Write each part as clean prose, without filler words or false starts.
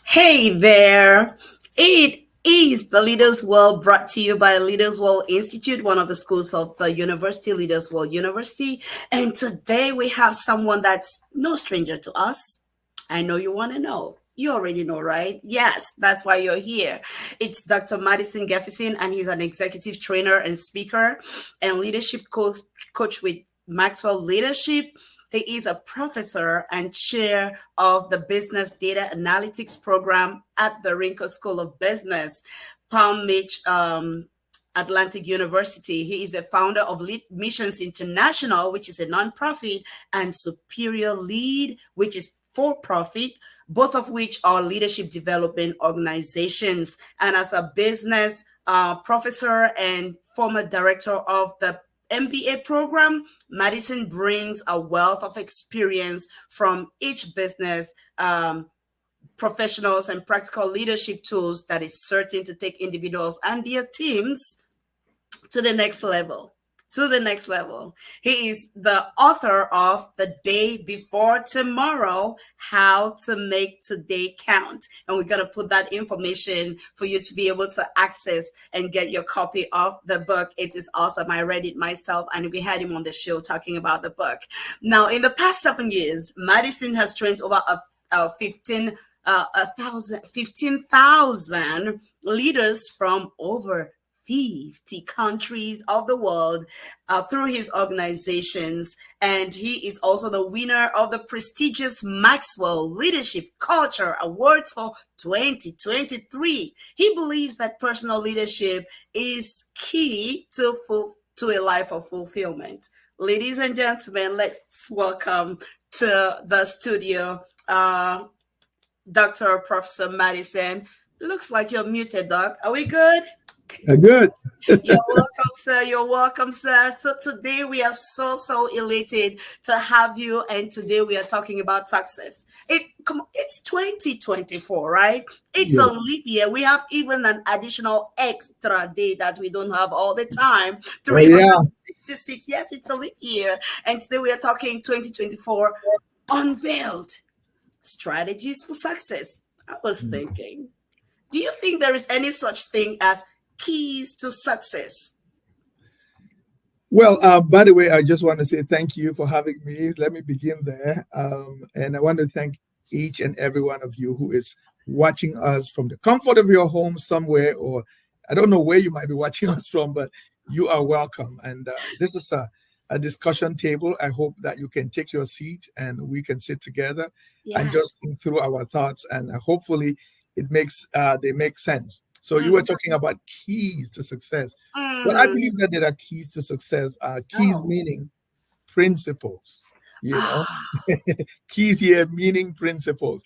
Hey there. It is the Leaders World brought to you by Leaders World Institute, one of the schools of the university, Leaders World University. And today we have someone that's no stranger to us. I know you want to know. You already know, right? Yes, that's why you're here. It's Dr. Madison Ngafeeson, and he's an executive trainer and speaker and leadership coach with Maxwell Leadership. He is a professor and chair of the Business Data Analytics program at the Rinco School of Business, Palm Beach, Atlantic University. He is the founder of Lead Missions International, which is a nonprofit, and Superior Lead, which is for profit, both of which are leadership development organizations. And as a business professor and former director of the MBA program, Madison brings a wealth of experience from each business professionals and practical leadership tools that is certain to take individuals and their teams to the next level. To the next level. He is the author of The Day Before Tomorrow, How to Make Today Count. And we're going to put that information for you to be able to access and get your copy of the book. It is awesome. I read it myself, and we had him on the show talking about the book. Now, in the past 7 years, Madison has trained over 15,000 leaders from over 50 countries of the world through his organizations. And he is also the winner of the prestigious Maxwell Leadership Culture Awards for 2023. He believes that personal leadership is key to a life of fulfillment. Ladies and gentlemen, let's welcome to the studio Dr. Professor Madison. Looks like you're muted, Doc. Are we good? Good. You're welcome, sir. You're welcome, sir. So today we are so elated to have you, and today we are talking about success. It's 2024, right? It's a leap year. We have even an additional extra day that we don't have all the time. 366. Yes, it's a leap year, and today we are talking 2024 Unveiled Strategies for Success. I was thinking, do you think there is any such thing as keys to success? Well, by the way, I just want to say thank you for having me. Let me begin there. And I want to thank each and every one of you who is watching us from the comfort of your home somewhere, or I don't know where you might be watching us from, but you are welcome. And this is a discussion table. I hope that you can take your seat and we can sit together and just think through our thoughts, and hopefully they make sense. So you were talking about keys to success. But I believe that there are keys to success. Keys meaning principles, keys here meaning principles.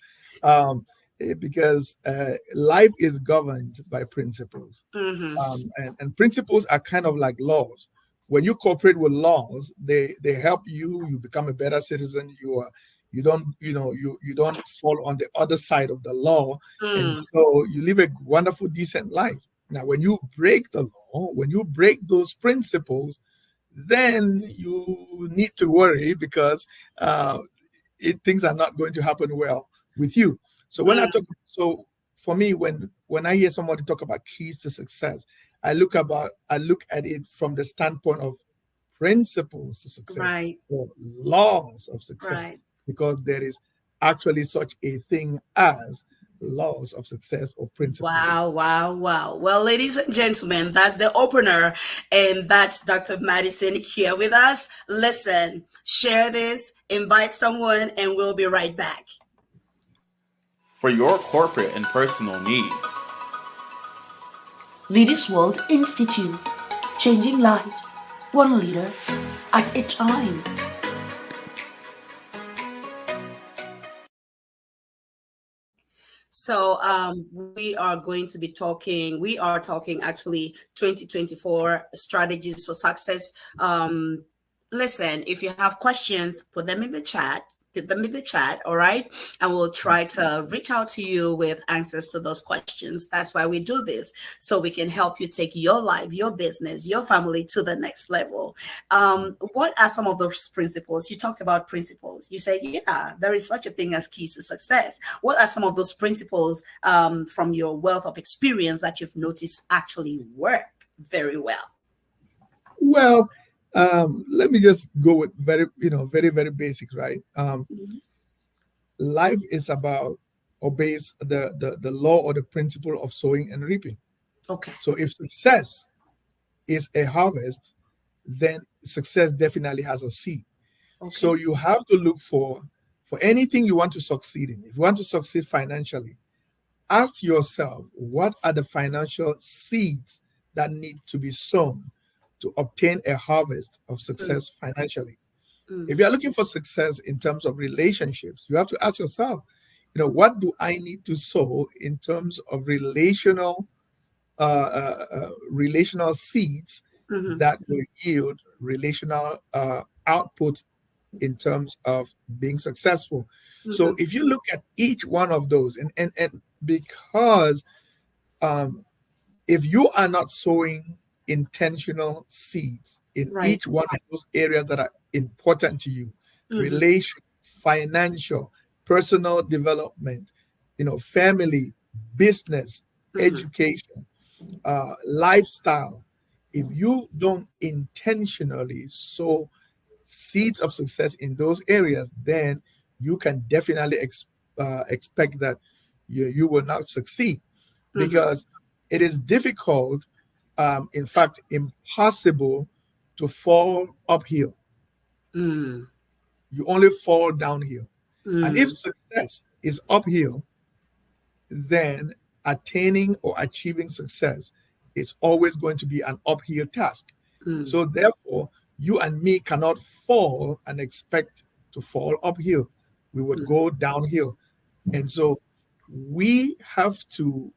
Because life is governed by principles. And principles are kind of like laws. When you cooperate with laws, they help you become a better citizen. You don't fall on the other side of the law, and so you live a wonderful, decent life. Now, when you break the law, when you break those principles, then you need to worry because things are not going to happen well with you. So for me, when I hear somebody talk about keys to success, I look at it from the standpoint of principles to success, or laws of success. Because there is actually such a thing as laws of success or principles. Wow. Well, ladies and gentlemen, that's the opener, and that's Dr. Madison here with us. Listen, share this, invite someone, and we'll be right back. For your corporate and personal needs. Leaders World Institute, changing lives, one leader at a time. So we are talking actually 2024 strategies for success. Listen, if you have questions, put them in the chat. Put them in the chat, all right? And we'll try to reach out to you with answers to those questions. That's why we do this, so we can help you take your life, your business, your family to the next level. What are some of those principles? You talked about principles. You said, yeah, there is such a thing as keys to success. What are some of those principles from your wealth of experience that you've noticed actually work very well? Well, let me just go with very, very basic, right? Mhm. Life is about obeys the law or the principle of sowing and reaping. Okay. So if success is a harvest, then success definitely has a seed. So Okay. you have to look for anything you want to succeed in. If you want to succeed financially, ask yourself, what are the financial seeds that need to be sown to obtain a harvest of Mm, success financially? mm, If you're looking for success in terms of relationships, you have to ask yourself, what do I need to sow in terms of relational seeds mhm, that will yield relational output in terms of being successful. So mhm. if you look at each one of those, and because um, if you are not sowing intentional seeds in Right. each one of those areas that are important to you, Mhm, relation, financial, personal development, family, business, mhm, education, lifestyle, if you don't intentionally sow seeds of success in those areas, then you can definitely expect that you will not succeed, mhm, because it is difficult, in fact, impossible to fall uphill. mm, You only fall downhill. And if mm, success is uphill, then attaining or achieving success is always going to be an uphill task. mm, So, therefore, you and me cannot fall and expect to fall uphill. We would mm, go downhill. And so, we have to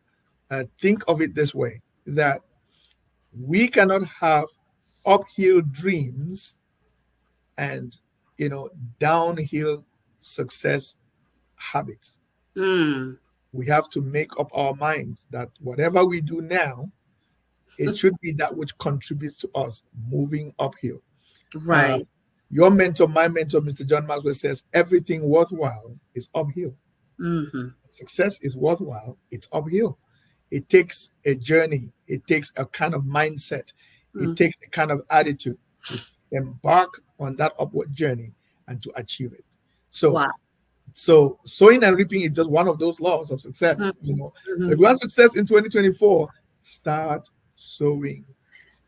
think of it this way, that we cannot have uphill dreams and, downhill success habits. mm. We have to make up our minds that whatever we do now, it should be that which contributes to us moving uphill. Uh, Right. your mentor, my mentor, Mr. John Maxwell, says everything worthwhile is uphill. Mhm, Success is worthwhile, it's uphill. It takes a journey, it takes a kind of mindset, it mm. takes a kind of attitude to embark on that upward journey and to achieve it. So Wow. So sowing and reaping is just one of those laws of success. Mhm, So if mhm. you want success in 2024, start sowing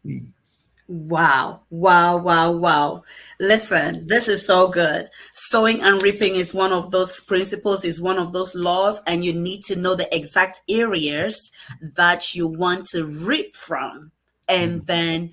seeds. Wow, wow, wow, wow. Listen, this is so good. Sowing and reaping is one of those principles, is one of those laws, and you need to know the exact areas that you want to reap from. And Mhm. then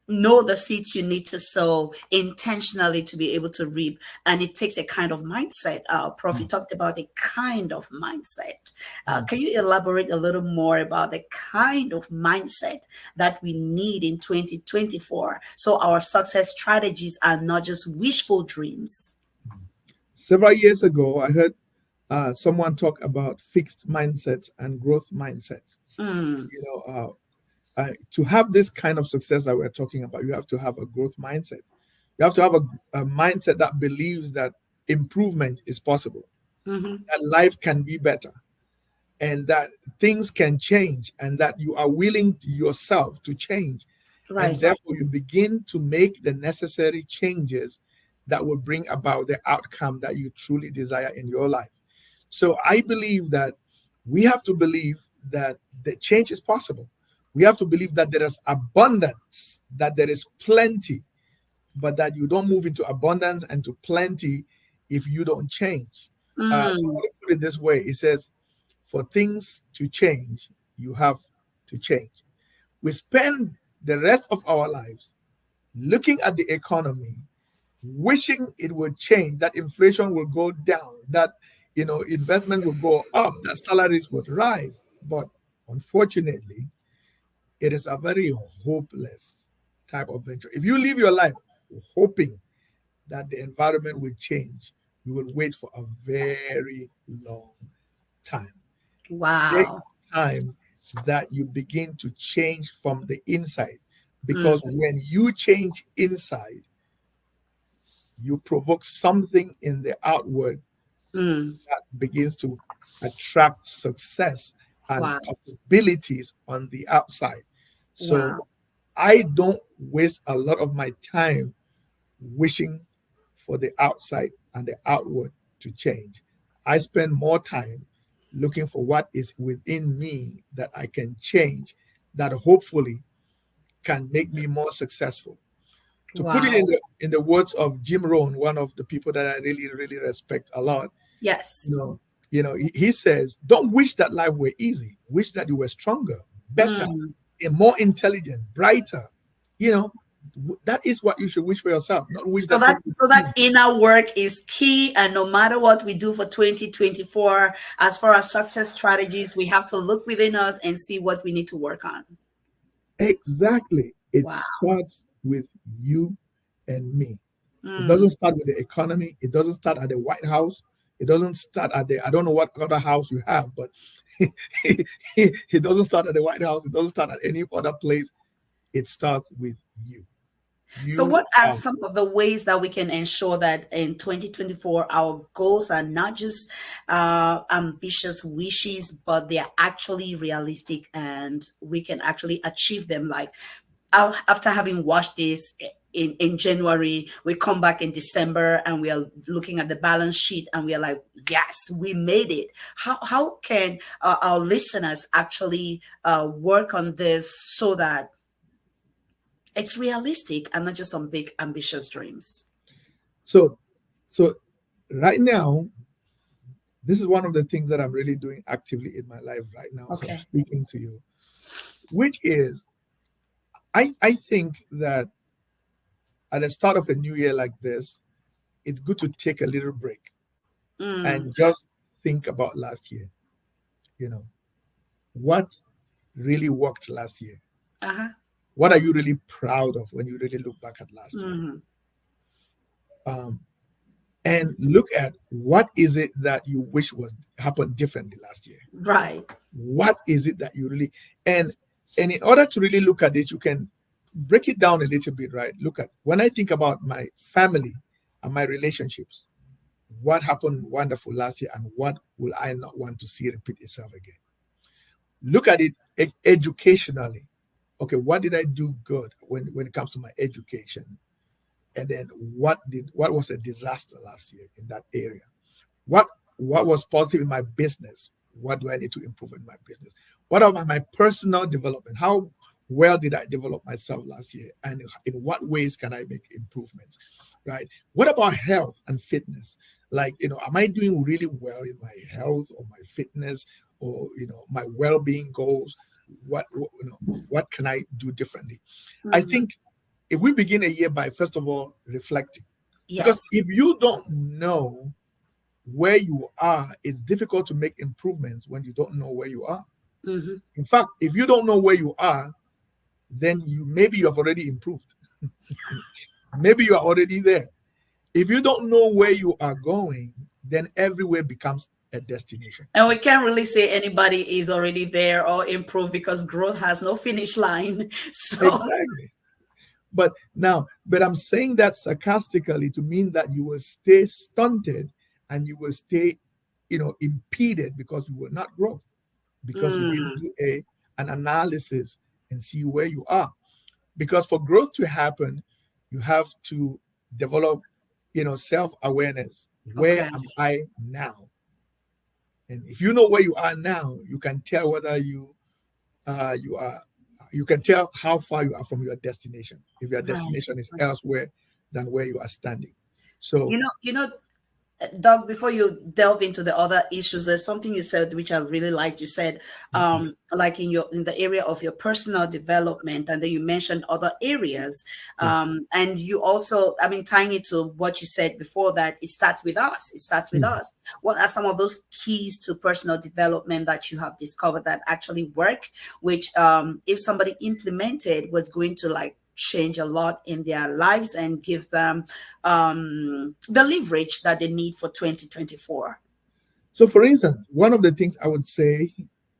know the seeds you need to sow intentionally to be able to reap. And it takes a kind of mindset. Prof, you talked about a kind of mindset. Mhm. Can you elaborate a little more about the kind of mindset that we need in 2024, so our success strategies are not just wishful dreams? Several years ago, I heard someone talk about fixed mindset and growth mindset. Mm, You know, to have this kind of success that we're talking about, you have to have a growth mindset. You have to have a mindset that believes that improvement is possible, hmm. that life can be better, and that things can change, and that you are willing yourself to change, and Right. therefore you begin to make the necessary changes that will bring about the outcome that you truly desire in your life. So I believe that we have to believe that the change is possible. We have to believe that there is abundance, that there is plenty, but that you don't move into abundance and to plenty if you don't change. Mm, Somebody put it this way: it says, for things to change, you have to change. We spend the rest of our lives looking at the economy, wishing it would change, that inflation will go down, that investment will go up, that salaries would rise. But unfortunately, it is a very hopeless type of venture. If you live your life hoping that the environment will change, you will wait for a very long time. There Wow. is time that you begin to change from the inside, Mm, because when you change inside, you provoke something in the outward mm, that begins to attract success and wow. possibilities on the outside. So Wow. I don't waste a lot of my time wishing for the outside and the outward to change. I spend more time looking for what is within me that I can change, that hopefully can make me more successful. To put it Wow. in the words of Jim Rohn, one of the people that I really, really respect a lot, you Yes. know, he says, don't wish that life were easy. Wish that you were stronger, better, Mm. and more intelligent, brighter. You know, that is what you should wish for yourself, not wish So that that things were so that easy. inner work is key, and no matter what we do for 2024, as far as success strategies, we have to look within us and see what we need to work on. Exactly. It Wow. starts with you and me. It Mm. doesn't start with the economy. It doesn't start at the White House. It doesn't start at I don't know what other house you have, but it doesn't start at the White House. It doesn't start at any other place. It starts with you. So, You what are are some of the ways that we can ensure that in 2024 our goals are not just ambitious wishes, but they are actually realistic and we can actually achieve them? Like after having watched this in January, we come back in December and we are looking at the balance sheet and we are like, yes, we made it. How can our listeners actually work on this so that it's realistic and not just some big ambitious dreams? so so right now. This is one of the things that I'm really doing actively in my life right now. So I'm Okay. speaking to you, which is I think that at the start of a new year like this, it's good to take a little break Mm. and just think about last year. You know, what really worked last year? Uh-huh. What are you really proud of when you really look back at last year? Hmm. Um, and look at what is it that you wish was happened differently last year. Right. What is it that you really and in order to really look at this, you can break it down a little bit, right? Look at when I think about my family and my relationships, what happened wonderful last year and what will I not want to see repeat itself again? Look at it educationally. Okay, what did I do good when it comes to my education? And then what was a disaster last year in that area? What what was positive in my business? What do I need to improve in my business? What about my personal development? How well did I develop myself last year? And in what ways can I make improvements? Right? What about health and fitness? Like, am I doing really well in my health or my fitness or my well-being goals? What can I do differently? I Hmm. think if we begin a year by first of all reflecting, because Yes. if you don't know where you are, it's difficult to make improvements when you don't know where you are. Hmm. In fact, if you don't know where you are, then you have already improved. Maybe you are already there. If you don't know where you are going, then everywhere becomes a destination. And we can't really say anybody is already there or improved because growth has no finish line. So, Exactly. But I'm saying that sarcastically to mean that you will stay stunted and you will stay, impeded because you will not grow, because you didn't mm, do an analysis and see where you are. Because for growth to happen, you have to develop, self-awareness. Where okay. am I now? And if you know where you are now, you can tell whether you are you can tell how far you are from your destination if your Right. destination is elsewhere than where you are standing. So You know, Doug, before you delve into the other issues, there's something you said which I really liked. You said, mhm, like in the area of your personal development, and then you mentioned other areas, yeah, and you also, I mean, tying it to what you said before, that it starts with us. It starts with mhm, us. What are some of those keys to personal development that you have discovered that actually work, which, if somebody implemented, was going to like change a lot in their lives and give them the leverage that they need for 2024. So, for instance, one of the things I would say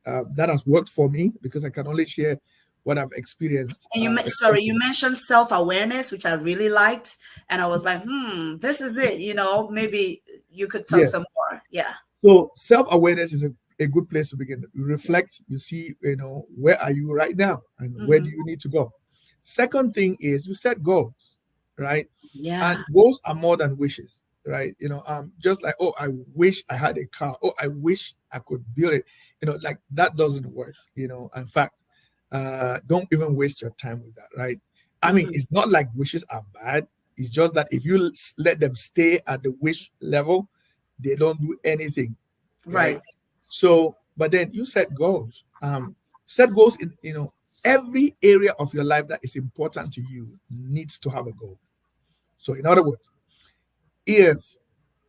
that has worked for me, because I can only share what I've experienced. And you mentioned self-awareness, which I really liked, and I was like, this is it. Maybe you could talk some more. Yeah. So self-awareness is a good place to begin. You reflect, you see, where are you right now and where do you need to go? Second thing is you set goals, right? Yeah. And goals are more than wishes, right? Just like, oh, I wish I had a car. Oh, I wish I could build it. Like that doesn't work. In fact, don't even waste your time with that, right? I mean, it's not like wishes are bad. It's just that if you let them stay at the wish level, they don't do anything, right? So, but then you set goals. Set goals in every area of your life that is important to you needs to have a goal. So, in other words, if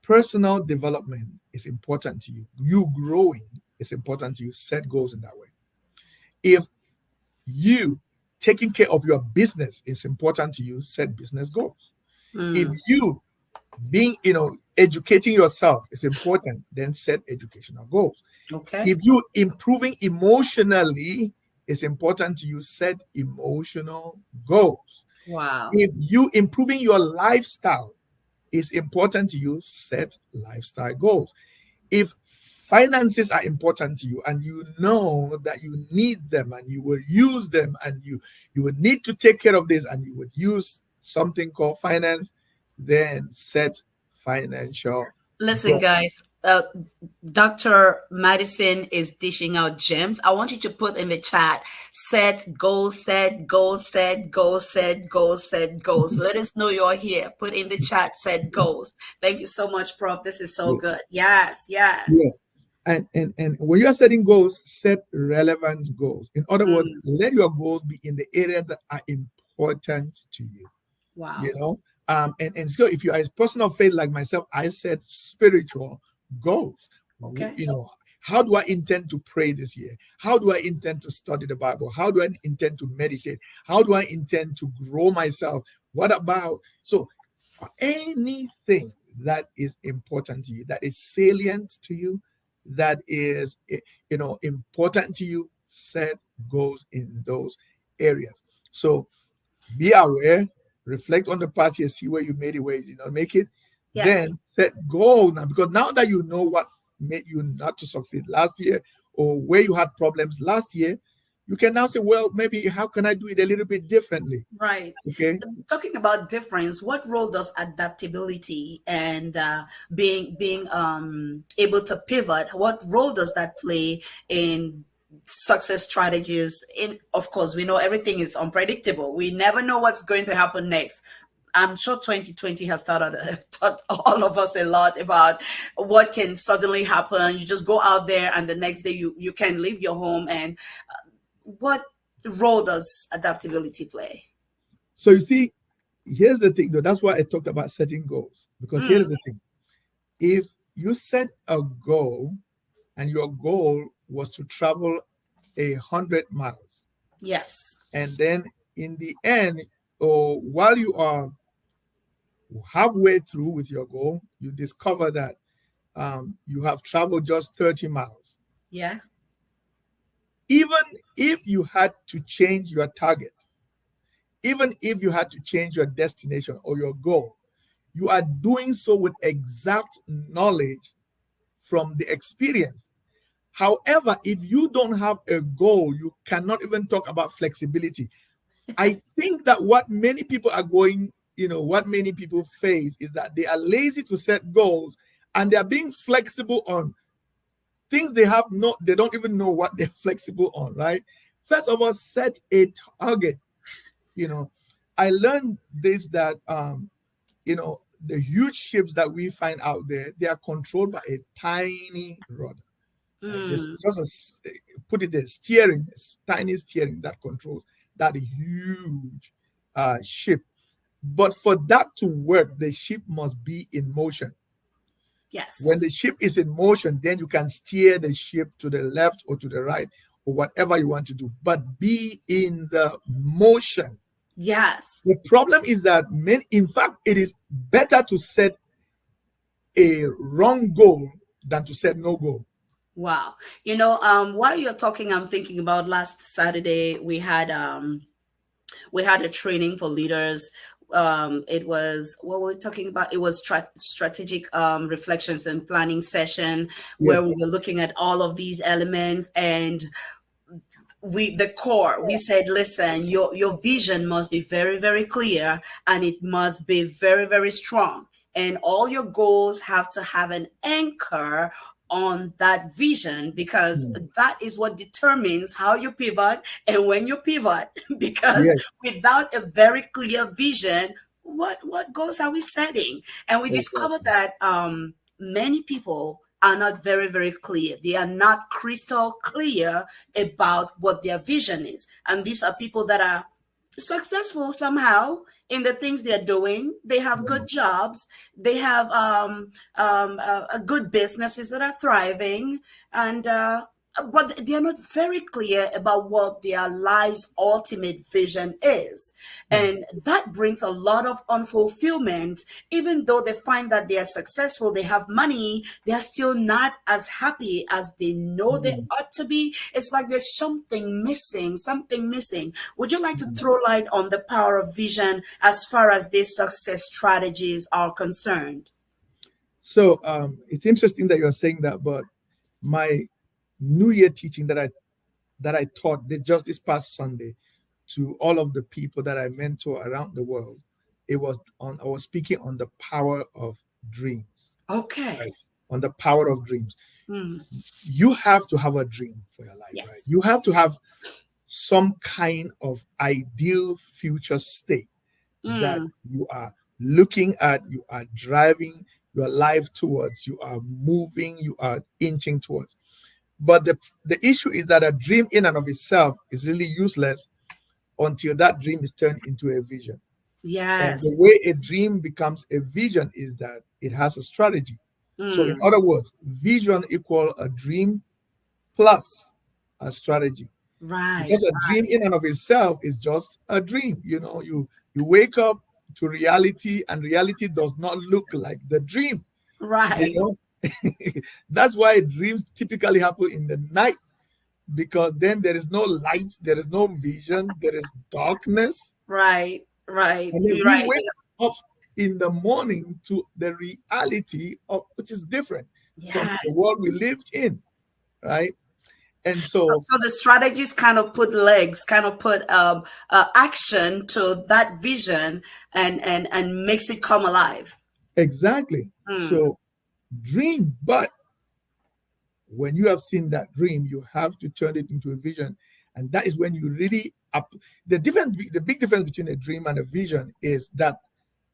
personal development is important to you, you growing is important to you, set goals in that way. If you taking care of your business is important to you, set business goals. If you being educating yourself is important, then set educational goals. Okay. If you improving emotionally is important to you, set emotional goals. Wow. If you improving your lifestyle is important to you, set lifestyle goals. If finances are important to you and you know that you need them and you will use them and you would need to take care of this and you would use something called finance, then set financial Listen, goals. guys, Dr. Madison is dishing out gems. I want you to put in the chat, set goals, set goals, set goals, set goals, set goals. Let us know you're here. Put in the chat, set goals. Thank you so much, Prof. This is so good. Yes, yes. Yeah. And when you're setting goals, set relevant goals. In other words, let your goals be in the areas that are important to you. Wow. And so if you are a person of faith like myself, I set spiritual goals. Okay. How do I intend to pray this year? How do I intend to study the Bible? How do I intend to meditate? How do I intend to grow myself? What about anything that is important to you, that is salient to you, that is important to you, set goals in those areas. So be aware, reflect on the past year, see where you made it, where you did not make it. Yes. Then set goals now, because now that you know what made you not to succeed last year or where you had problems last year, you can now say, well, maybe how can I do it a little bit differently? Right. Okay. Talking about difference, what role does adaptability and being able to pivot, what role does that play in success strategies? Of course, we know everything is unpredictable. We never know what's going to happen next. I'm sure 2020 has taught all of us a lot about what can suddenly happen. You just go out there and the next day you can leave your home. And what role does adaptability play? So you see, here's the thing, though. That's why I talked about setting goals. Because here's the thing. If you set a goal and your goal was to travel 100 miles. Yes. And then in the end, or while you are halfway through with your goal, you discover that you have traveled just 30 miles. Yeah. Even if you had to change your target, even if you had to change your destination or your goal, you are doing so with exact knowledge from the experience. However, if you don't have a goal, you cannot even talk about flexibility. I think that what many people are going, what many people face is that they are lazy to set goals and they are being flexible on things they don't even know what they're flexible on, right? First of all, set a target. I learned this, that the huge ships that we find out there, they are controlled by a tiny rudder. It's just put it there, steering, tiny steering that controls that huge ship. But for that to work, the ship must be in motion. Yes. When the ship is in motion, then you can steer the ship to the left or to the right or whatever you want to do, but be in the motion. Yes. The problem is that in fact, it is better to set a wrong goal than to set no goal. Wow. While you're talking, I'm thinking about last Saturday we had a training for leaders. It was what we're talking about. It was strategic reflections and planning session where Yes. we were looking at all of these elements, and we said, listen, your vision must be very, very clear, and it must be very, very strong, and all your goals have to have an anchor on that vision, because Mm. that is what determines how you pivot and when you pivot. Because Yes. without a very clear vision, what goals are we setting? And we discovered Exactly. that many people are not very, very clear. They are not crystal clear about what their vision is. And these are people that are successful somehow in the things they're doing. They have Yeah. good jobs. They have good businesses that are thriving, and but they are not very clear about what their life's ultimate vision is. Mm. And that brings a lot of unfulfillment. Even though they find that they are successful, they have money, they are still not as happy as they know they Mm. ought to be. It's like there's something missing, something missing. Would you like to Mm. throw light on the power of vision as far as these success strategies are concerned? So it's interesting that you're saying that, but my New Year teaching that I taught just this past Sunday to all of the people that I mentor around the world, I was speaking on the power of dreams, Okay. right? On the power of dreams. Mm, You have to have a dream for your life, right? yes. You have to have some kind of ideal future state that Mm, you are looking at, you are driving your life towards, you are moving, you are inching towards. But the issue is that a dream in and of itself is really useless until that dream is turned into a vision. And the yes. way a dream becomes a vision is that it has a strategy. So, in Mm, other words, vision equal a dream plus a strategy. right. Because a dream in and of itself is just a dream. You wake up to reality, and reality does not look like the dream. You Right. know, that's why dreams typically happen in the night, because then there is no light, there is no vision, there is darkness. Right. Right. And then You're we right. wake up in the morning to the reality of which is different from the Yes. world we lived in, right? And so So the strategies kind of put legs, kind of put action to that vision, and makes it come alive. exactly. Mm, So dream, but when you have seen that dream, you have to turn it into a vision. And that is when you really up the big difference between a dream and a vision is that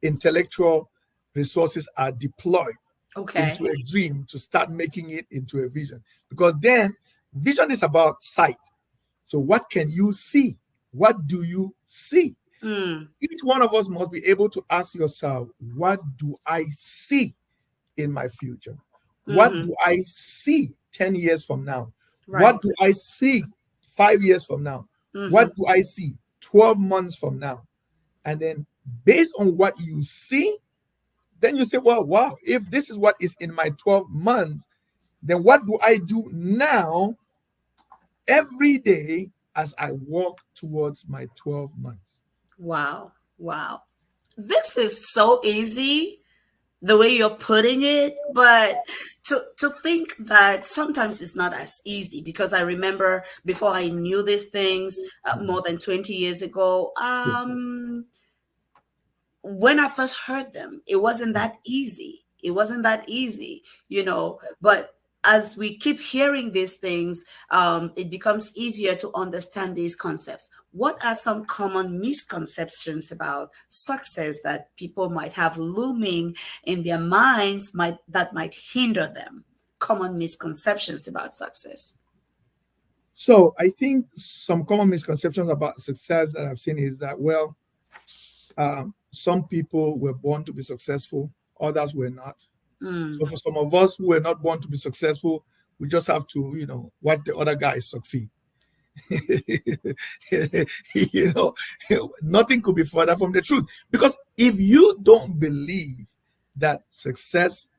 intellectual resources are deployed okay. into a dream to start making it into a vision. Because then vision is about sight. So what can you see? What do you see? Mm, Each one of us must be able to ask yourself, what do I see in my future? What mm-hmm. do I see 10 years from now? Right. What do I see 5 years from now? Mm-hmm. What do I see 12 months from now? And then based on what you see, then you say, well, wow, if this is what is in my 12 months, then what do I do now every day as I walk towards my 12 months? Wow. Wow. This is so easy the way you're putting it, but to think that sometimes it's not as easy, because I remember before I knew these things more than 20 years ago, when I first heard them, it wasn't that easy. It wasn't that easy, but as we keep hearing these things, it becomes easier to understand these concepts. What are some common misconceptions about success that people might have looming in their minds that might hinder them? Common misconceptions about success. So I think some common misconceptions about success that I've seen is that, well, some people were born to be successful, others were not. So Mm, for some of us who were not born to be successful, we just have to, watch the other guys succeed. you know, nothing could be further from the truth. Because if you don't believe that success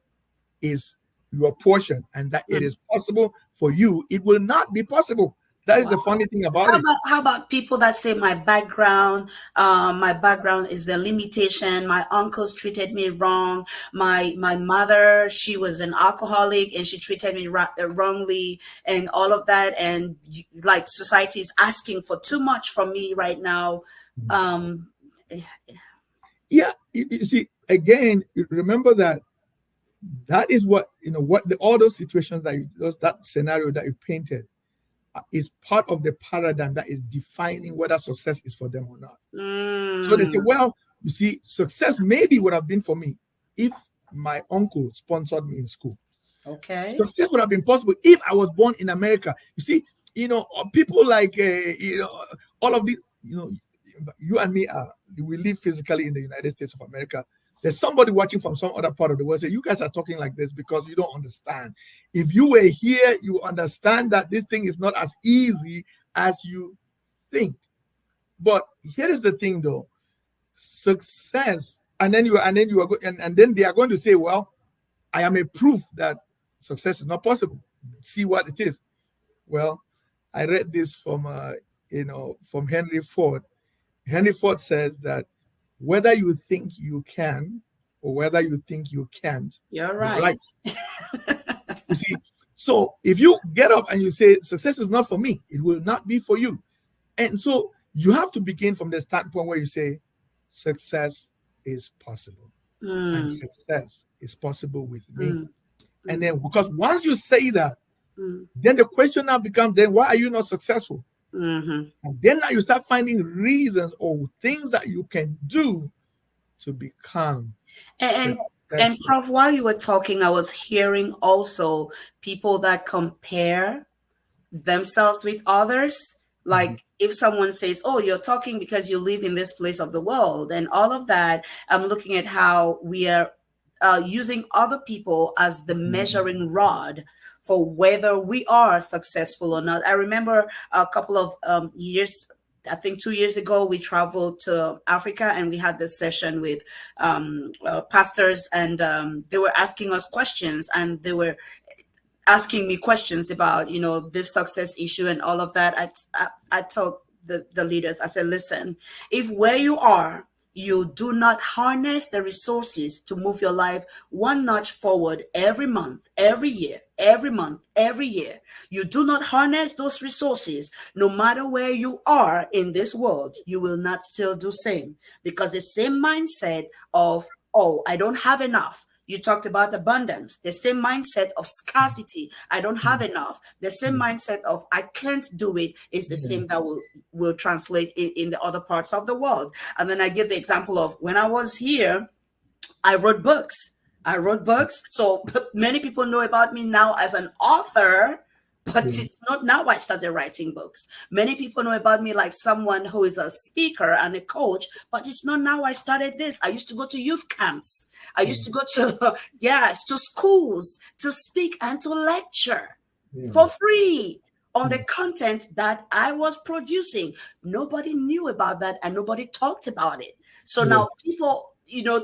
is your portion and that it is possible for you, it will not be possible. That is Wow. the funny thing about it. How about people that say my background is the limitation. My uncles treated me wrong. My mother, she was an alcoholic and she treated me wrongly, and all of that. And like society is asking for too much from me right now. Um, Yeah, you see, again, remember that is what all those situations that scenario that you painted is part of the paradigm that is defining whether success is for them or not. So they say, well, you see, success maybe would have been for me if my uncle sponsored me in school. Okay. Success would have been possible if I was born in America. You see, people like all of these, you and me we live physically in the United States of America. There's somebody watching from some other part of the world say, you guys are talking like this because you don't understand. If you were here, you understand that this thing is not as easy as you think. But here is the thing, though. Success, and then they are going to say, well, I am a proof that success is not possible. See what it is. Well, I read this from from Henry Ford. Henry Ford says that whether you think you can or whether you think you can't, You're right. You see, so if you get up and you say success is not for me, it will not be for you. And so you have to begin from the standpoint where you say success is possible. And success is possible with me. And then because once you say that, then the question now becomes, then why are you not successful? And then now you start finding reasons or things that you can do to become And successful. Prof, while you were talking, I was hearing also people that compare themselves with others. Like if someone says, oh, you're talking because you live in this place of the world and all of that, I'm looking at how we are using other people as the measuring rod for whether we are successful or not. I remember a couple of years, I think 2 years ago, we traveled to Africa and we had this session with pastors, and they were asking us questions, and they were asking me questions about this success issue and all of that. I told the leaders, I said, listen, if where you are you do not harness the resources to move your life one notch forward every month, every year, every month, every year, you do not harness those resources, no matter where you are in this world, you will not still do same, because the same mindset of, oh, I don't have enough. You talked about abundance, the same mindset of scarcity. I don't have enough. The same mindset of I can't do it is the same that will translate in the other parts of the world. And then I give the example of when I was here, I wrote books. So many people know about me now as an author, but it's not now I started writing books. Many people know about me like someone who is a speaker and a coach, but it's not now I started this. I used to go to youth camps. I used to go to, to schools to speak and to lecture for free on the content that I was producing. Nobody knew about that and nobody talked about it. So now people,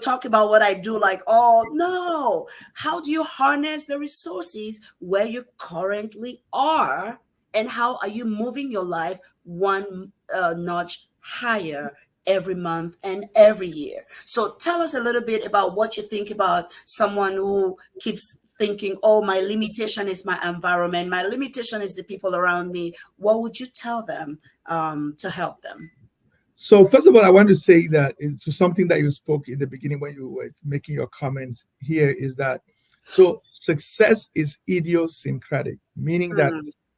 talk about what I do, like, oh no, how do you harness the resources where you currently are, and how are you moving your life one notch higher every month and every year? So tell us a little bit about what you think about someone who keeps thinking, oh, my limitation is my environment, my limitation is the people around me. What would you tell them to help them? So first of all, I want to say that it's something that you spoke in the beginning when you were making your comments here, is that so success is idiosyncratic, meaning that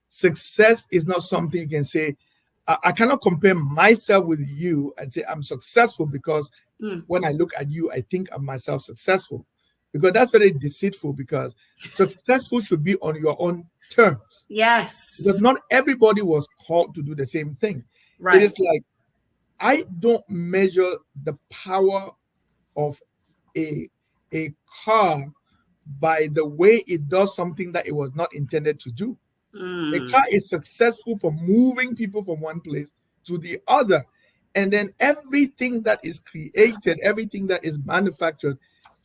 success is not something you can say, I cannot compare myself with you and say I'm successful because when I look at you, I think of myself successful, because that's very deceitful, because successful should be on your own terms. Yes. Because not everybody was called to do the same thing. Right. It is like, I don't measure the power of a car by the way it does something that it was not intended to do. A car is successful for moving people from one place to the other. And then everything that is created, everything that is manufactured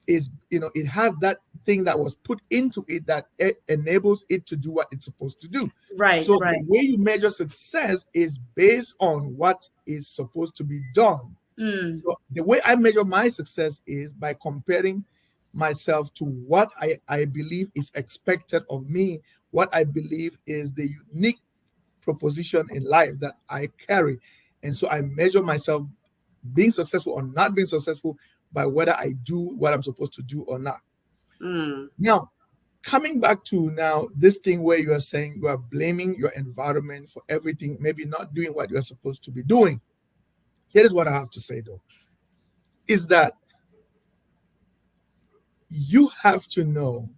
is, it has that thing that was put into it that enables it to do what it's supposed to do. Right, So right. the way you measure success is based on what is supposed to be done. So the way I measure my success is by comparing myself to what I believe is expected of me, what I believe is the unique proposition in life that I carry. And so I measure myself being successful or not being successful by whether I do what I'm supposed to do or not. Now, coming back to now this thing where you are saying you are blaming your environment for everything, maybe not doing what you're supposed to be doing. Here is what I have to say though, is that you have to know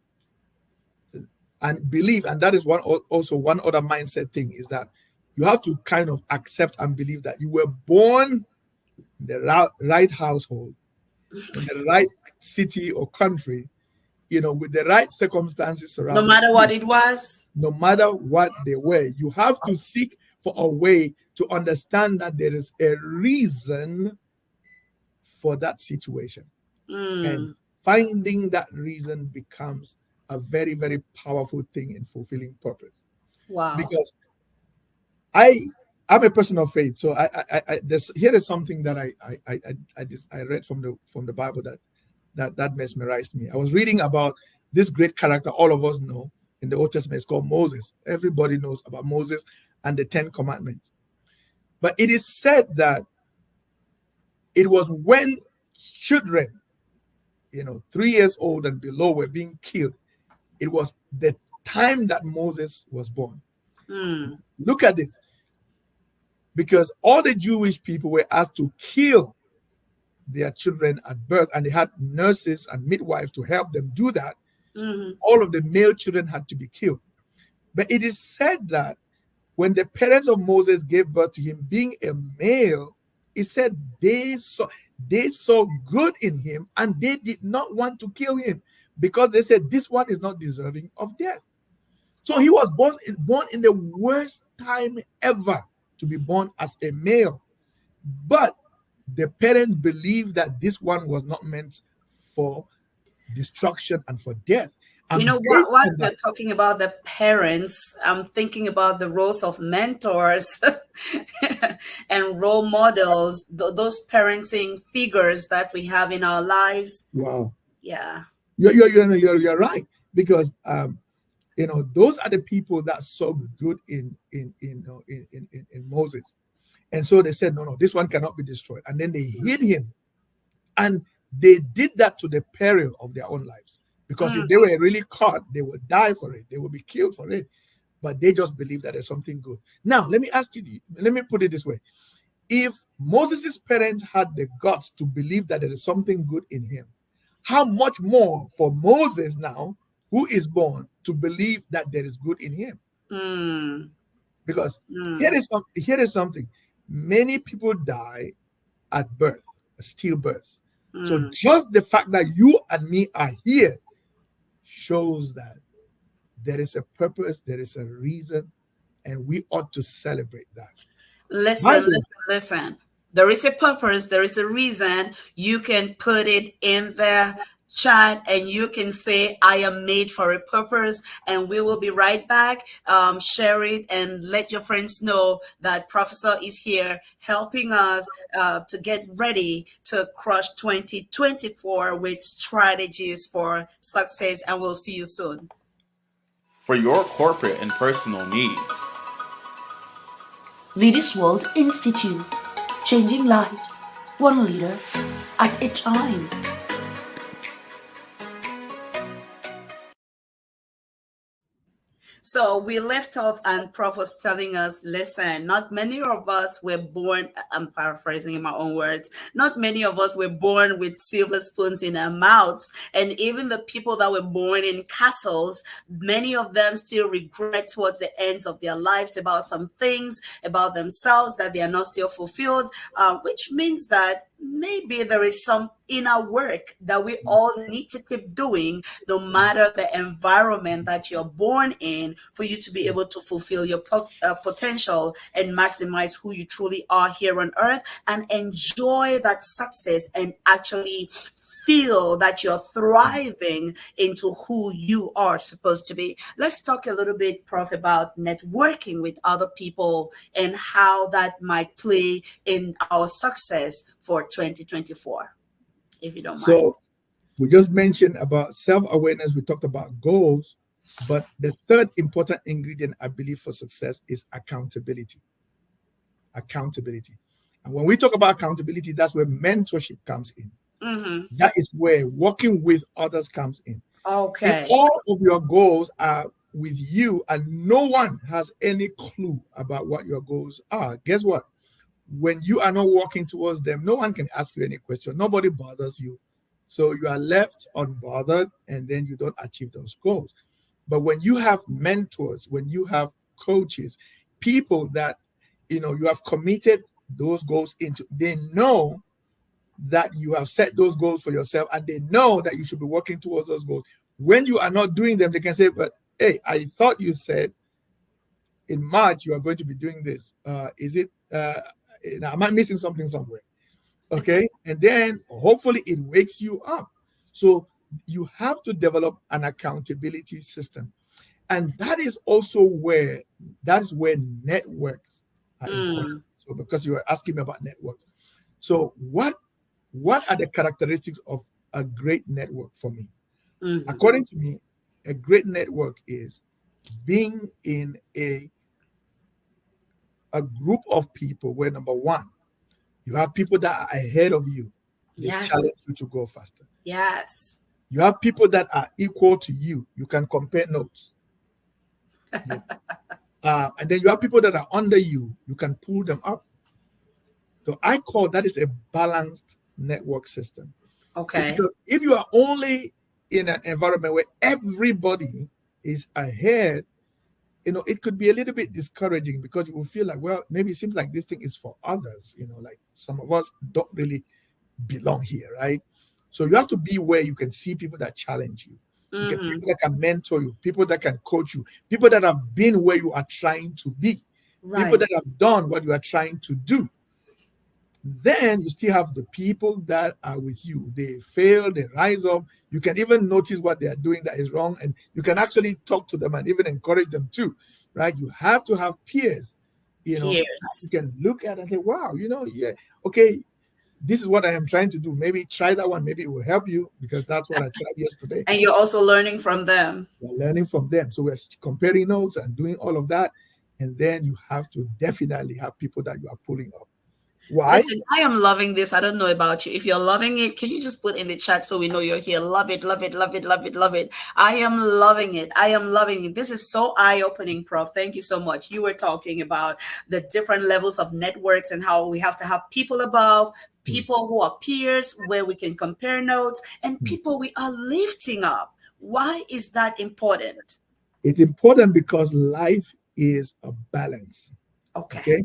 and believe, and that is also one other mindset thing, is that you have to kind of accept and believe that you were born in the right household, in the right city or country, with the right circumstances No surrounding matter what you. it was. No matter what they were, you have to seek for a way to understand that there is a reason for that situation. And finding that reason becomes a very, very powerful thing in fulfilling purpose. Wow. Because I'm a person of faith, so here is something that I read from the Bible that mesmerized me. I was reading about this great character all of us know in the Old Testament. It's called Moses. Everybody knows about Moses and the 10 Commandments. But it is said that it was when children, 3 years old and below, were being killed. It was the time that Moses was born. Look at this. Because all the Jewish people were asked to kill their children at birth, and they had nurses and midwives to help them do that. All of the male children had to be killed. But it is said that when the parents of Moses gave birth to him, being a male, it said they saw good in him, and they did not want to kill him because they said this one is not deserving of death. So he was born in the worst time ever to be born as a male. But the parents believed that this one was not meant for destruction and for death. And While you're talking about the parents, I'm thinking about the roles of mentors and role models, those parenting figures that we have in our lives. Wow. Yeah. You're right. Because those are the people that saw good in Moses. And so they said, no, this one cannot be destroyed. And then they hid him. And they did that to the peril of their own lives. Because if they were really caught, they would die for it. They would be killed for it. But they just believe that there's something good. Now, let me put it this way. If Moses' parents had the guts to believe that there is something good in him, how much more for Moses now, who is born, to believe that there is good in him? Because here is something. Many people die at birth, stillbirth. So just the fact that you and me are here shows that there is a purpose, there is a reason, and we ought to celebrate that. Listen. There is a purpose, there is a reason. You can put it in the chat and you can say, I am made for a purpose, and we will be right back. Share it and let your friends know that Professor is here helping us to get ready to crush 2024 with strategies for success, and we'll see you soon. For your corporate and personal needs. Leaders World Institute. Changing lives, one leader at a time. So we left off and Prof was telling us, listen, not many of us were born, I'm paraphrasing in my own words, not many of us were born with silver spoons in our mouths. And even the people that were born in castles, many of them still regret towards the ends of their lives about some things about themselves that they are not still fulfilled, which means that maybe there is some inner work that we all need to keep doing, no matter the environment that you're born in, for you to be able to fulfill your potential and maximize who you truly are here on earth and enjoy that success and actually feel that you're thriving into who you are supposed to be. Let's talk a little bit, Prof, about networking with other people and how that might play in our success for 2024, if you don't mind. So we just mentioned about self-awareness. We talked about goals, but the third important ingredient, I believe, for success is accountability. Accountability. And when we talk about accountability, that's where mentorship comes in. That is where working with others comes in. Okay. If all of your goals are with you and no one has any clue about what your goals are, guess what? When you are not working towards them, no one can ask you any question. Nobody bothers you. So you are left unbothered, and then you don't achieve those goals. But when you have mentors, when you have coaches, people that you have committed those goals into, they know that you have set those goals for yourself, and they know that you should be working towards those goals. When you are not doing them, they can say, but hey, I thought you said in March you are going to be doing this. Is it am I missing something somewhere? Okay. And then hopefully it wakes you up. So you have to develop an accountability system. And that is also where networks are important. So because you were asking me about networks. So what are the characteristics of a great network for me? According to me, a great network is being in a group of people where, number one, you have people that are ahead of you. They challenge you to go faster. Yes. You have people that are equal to you. You can compare notes. And then you have people that are under you. You can pull them up. So I call that is a balanced network system. Okay. Because if you are only in an environment where everybody is ahead, it could be a little bit discouraging, because you will feel like, well, maybe it seems like this thing is for others. Like some of us don't really belong here, right? So you have to be where you can see people that challenge you. You get people that can mentor you, people that can coach you, people that have been where you are trying to be, people that have done what you are trying to do. Then you still have the people that are with you. They fail, they rise up. You can even notice what they are doing that is wrong, and you can actually talk to them and even encourage them too, right? You have to have peers, you can look at and say, wow, yeah, okay, this is what I am trying to do. Maybe try that one. Maybe it will help you, because that's what I tried yesterday. And you're also learning from them. We're learning from them. So we're comparing notes and doing all of that. And then you have to definitely have people that you are pulling up. Why? Listen, I am loving this. I don't know about you. If you're loving it, can you just put in the chat so we know you're here? Love it, love it, love it, love it, love it. I am loving it. I am loving it. This is so eye-opening, Prof. Thank you so much. You were talking about the different levels of networks and how we have to have people above, people who are peers, where we can compare notes, and people we are lifting up. Why is that important? It's important because life is a balance. Okay?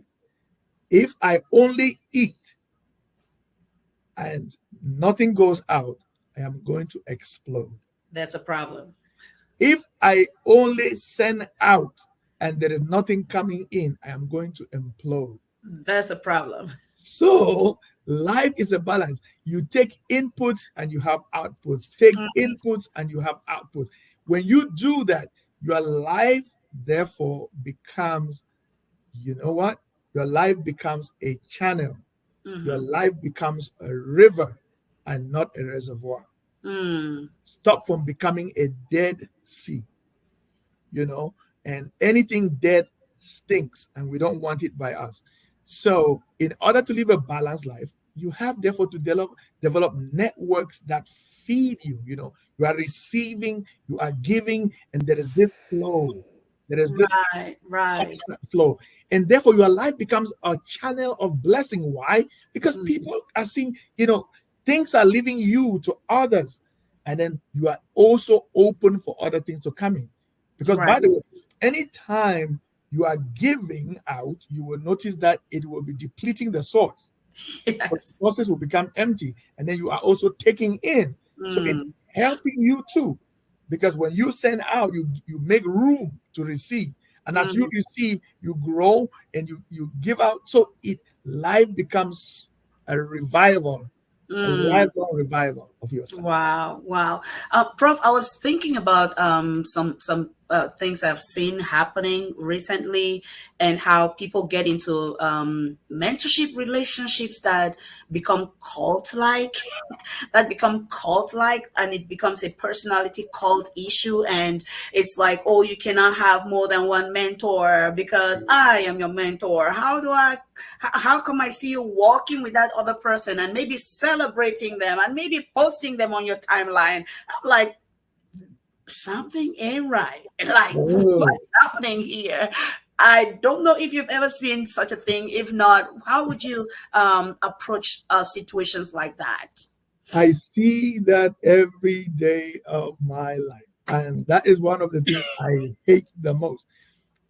If I only eat and nothing goes out, I am going to explode. That's a problem. If I only send out and there is nothing coming in, I am going to implode. That's a problem. So life is a balance. You take inputs and you have outputs. Take inputs and you have outputs. When you do that, your life therefore becomes, your life becomes a channel. Your life becomes a river and not a reservoir. Stop from becoming a dead sea. And anything dead stinks, and we don't want it by us. So in order to live a balanced life, you have therefore to develop networks that feed you. You are receiving, you are giving, and there is this flow. There is this constant flow. And therefore, your life becomes a channel of blessing. Why? Because people are seeing, things are leaving you to others. And then you are also open for other things to come in. Because by the way, anytime you are giving out, you will notice that it will be depleting the source. But Yes. sources will become empty, and then you are also taking in. So it's Mm, helping you too, because when you send out, you make room to receive, and as you mm, receive, you grow and you give out. So it life becomes a revival, a mm. lifelong revival of yourself. Wow, wow. Prof, I was thinking about some things I've seen happening recently, and how people get into mentorship relationships that become cult-like, and it becomes a personality cult issue, and it's like, oh, you cannot have more than one mentor because I am your mentor. How come I see you walking with that other person and maybe celebrating them and maybe posting them on your timeline? I'm like, something ain't right. Like, Oh, what's happening here? I don't know if you've ever seen such a thing. If not, how would you approach situations like that? I see that every day of my life, and that is one of the things I hate the most.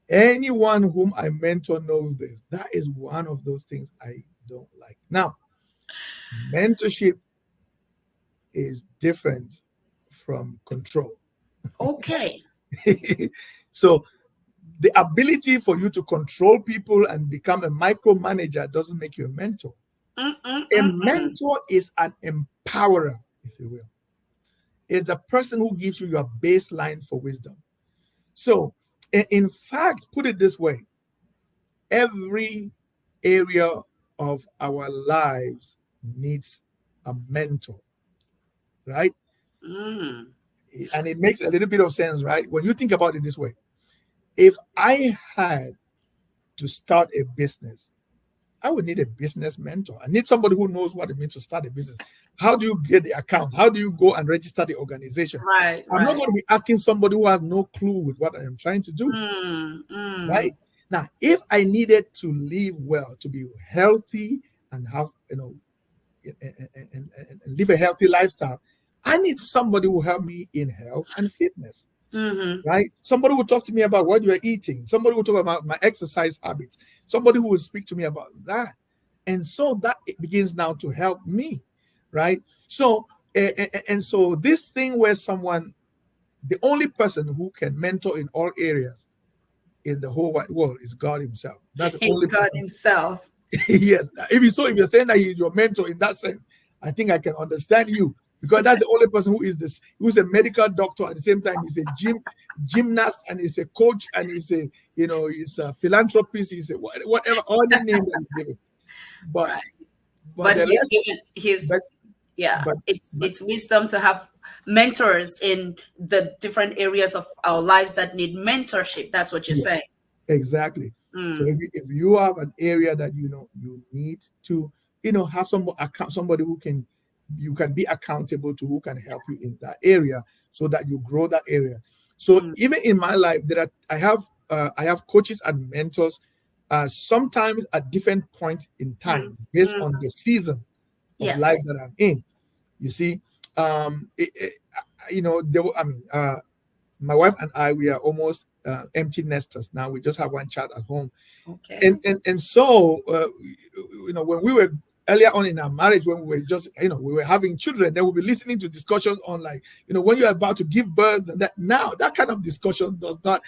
Anyone whom I mentor knows this. That is one of those things I don't like. Now, mentorship is different from control. Okay. So, the ability for you to control people and become a micromanager doesn't make you a mentor. A Mm-mm-mm-mm. mentor is an empowerer, if you will. It's a person who gives you your baseline for wisdom. So, in fact, put it this way, every area of our lives needs a mentor, right? Mm. And it makes a little bit of sense, right? When you think about it this way, if I had to start a business, I would need a business mentor. I need somebody who knows what it means to start a business. How do you get the account? How do you go and register the organization? Right, I'm not right. going to be asking somebody who has no clue with what I am trying to do, Mm, right? mm, Now, if I needed to live well, to be healthy and have, and live a healthy lifestyle, I need somebody who will help me in health and fitness, mm-hmm. right? Somebody will talk to me about what you're eating. Somebody will talk about my exercise habits. Somebody who will speak to me about that. And so that it begins now to help me, right? So, and so this thing where someone, the only person who can mentor in all areas in the whole wide world is God Himself. That's the He's only God person. himself. Yes. If you're saying that He's your mentor in that sense, I think I can understand you, because that's the only person who's a medical doctor at the same time. He's a gymnast, and he's a coach, and he's a philanthropist, he's a whatever, all the name that you give him. But Right. but But the he's rest, given his, but yeah, but, but it's wisdom to have mentors in the different areas of our lives that need mentorship. That's what you're yeah. saying. Exactly. So Mm, if you have an area that you need to have somebody who can you can be accountable to, who can help you in that area, so that you grow that area. So mm, even in my life, I have coaches and mentors, sometimes at different points in mm, time, based mm. on the season of life Yes. that I'm in. You see, it, it, there were, my wife and I, we are almost empty nesters now. We just have one child at home, Okay. and so when we were earlier on in our marriage, when we were just we were having children, then we'll be listening to discussions on, like, when you're about to give birth, and that now that kind of discussion does not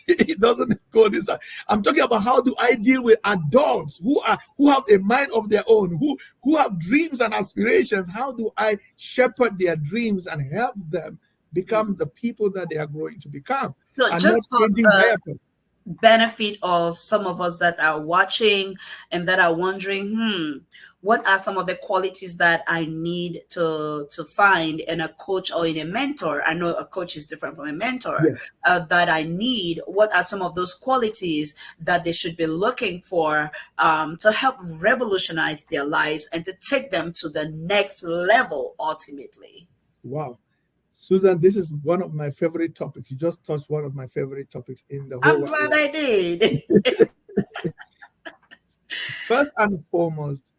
it doesn't go this time. I'm talking about, how do I deal with adults who have a mind of their own, who have dreams and aspirations? How do I shepherd their dreams and help them become Mm. the people that they are growing to become, So and not just for changing the diapers? benefit of some of us that are watching and that are wondering, what are some of the qualities that I need to find in a coach or in a mentor? I know a coach is different from a mentor. Yes. That I need. What are some of those qualities that they should be looking for to help revolutionize their lives and to take them to the next level ultimately? Wow. Susan, this is one of my favorite topics. You just touched one of my favorite topics in the whole I'm wide glad world. I did. First and foremost,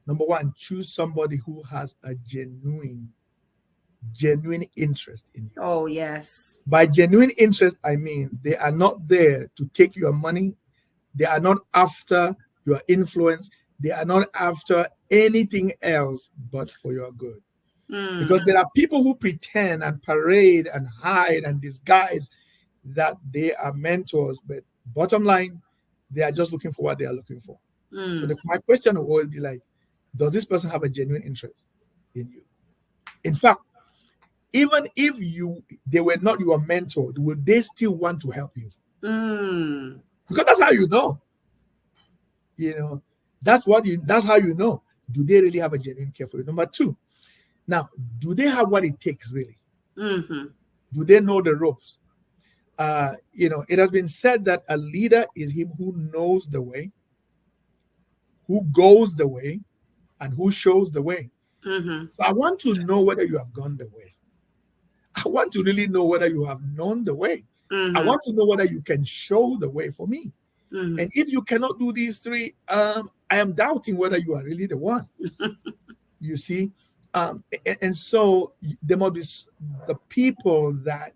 number one, choose somebody who has a genuine interest in you. Oh, yes. By genuine interest, I mean they are not there to take your money. They are not after your influence. They are not after anything else but for your good. Because Mm. there are people who pretend and parade and hide and disguise that they are mentors, but bottom line, they are just looking for what they are looking for. So Mm. my question will always be like, does this person have a genuine interest in you? In fact, even if they were not your mentor, will they still want to help you? Mm. Because that's how you know. You know, that's how you know. Do they really have a genuine care for you? Number two, now, do they have what it takes really? Mm-hmm. Do they know the ropes? It has been said that a leader is him who knows the way, who goes the way, and who shows the way. Mm-hmm. So I want to know whether you have gone the way. I want to really know whether you have known the way. I Mm-hmm. want to know whether you can show the way for me. Mm-hmm. And if you cannot do these three, I am doubting whether you are really the one. You see, and so there must be the people that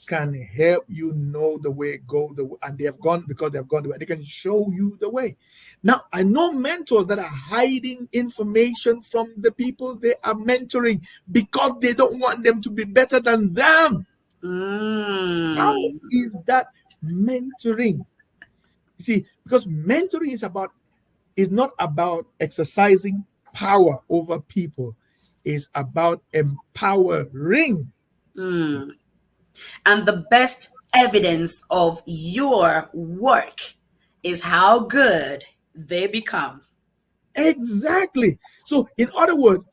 can help you know the way, go the way, and they have gone because they have gone the way. They can show you the way. Now, I know mentors that are hiding information from the people they are mentoring because they don't want them to be better than them. How Mm. is that mentoring? You see, because mentoring is not about exercising power over people. It's about empowering. Mm. And the best evidence of your work is how good they become. Exactly. So, in other words,